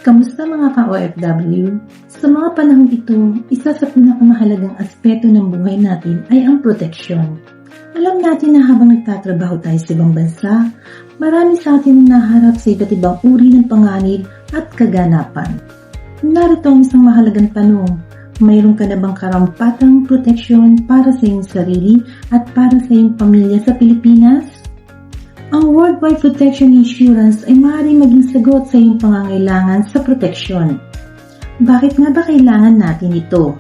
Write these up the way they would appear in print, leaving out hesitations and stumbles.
Kamusta mga ka-OFW? Sa mga panahong ito, isa sa pinakamahalagang aspeto ng buhay natin ay ang proteksyon. Alam natin na habang nagtatrabaho tayo sa ibang bansa, marami sa atin ang naharap sa iba't ibang uri ng panganib at kaganapan. Narito ang isang mahalagang tanong, mayroon ka na bang karampatang proteksyon para sa iyong sarili at para sa iyong pamilya sa Pilipinas? Ang Worldwide Protection Insurance ay maaaring maging sagot sa iyong pangangailangan sa proteksyon. Bakit nga ba kailangan natin ito?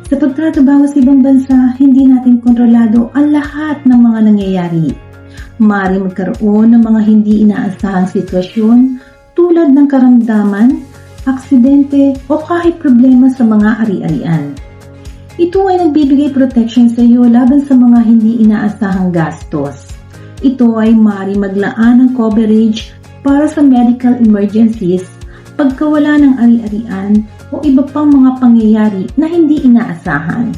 Sa pagtatrabaho sa ibang bansa, hindi natin kontrolado ang lahat ng mga nangyayari. Maaaring magkaroon ng mga hindi inaasahang sitwasyon tulad ng karamdaman, aksidente o kahit problema sa mga ari-arian. Ito ay nagbibigay protection sa iyo laban sa mga hindi inaasahang gastos. Ito ay maaaring maglaan ng coverage para sa medical emergencies, pagkawala ng ari-arian o iba pang mga pangyayari na hindi inaasahan.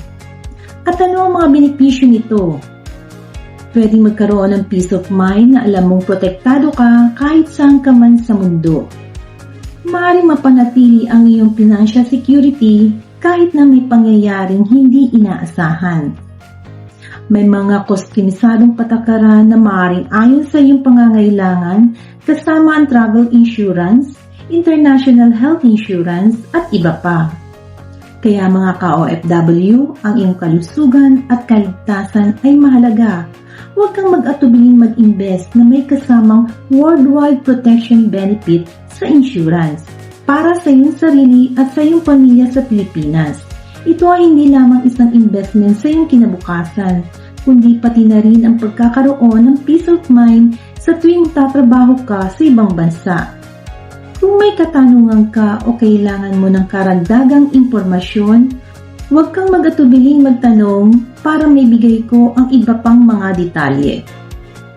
At ano ang mga benepisyo nito? Pwedeng magkaroon ng peace of mind na alam mong protektado ka kahit saan ka man sa mundo. Maaaring mapanatili ang iyong financial security kahit na may pangyayaring hindi inaasahan. May mga kustomisadong patakaran na maaaring ayon sa iyong pangangailangan kasama ang travel insurance, international health insurance at iba pa. Kaya mga ka-OFW, ang iyong kalusugan at kaligtasan ay mahalaga. Huwag kang mag-atubiling mag-invest na may kasamang worldwide protection benefit sa insurance para sa iyong sarili at sa iyong pamilya sa Pilipinas. Ito ay hindi lamang isang investment sa iyong kinabukasan, kundi pati na rin ang pagkakaroon ng peace of mind sa tuwing tatrabaho ka sa ibang bansa. Kung may katanungan ka o kailangan mo ng karagdagang impormasyon, huwag kang mag-atubiling magtanong para maibigay ko ang iba pang mga detalye.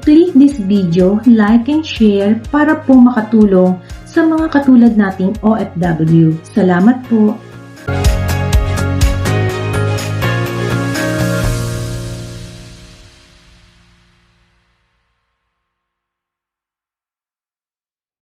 Click this video, like and share para po makatulong sa mga katulad nating OFW. Salamat po!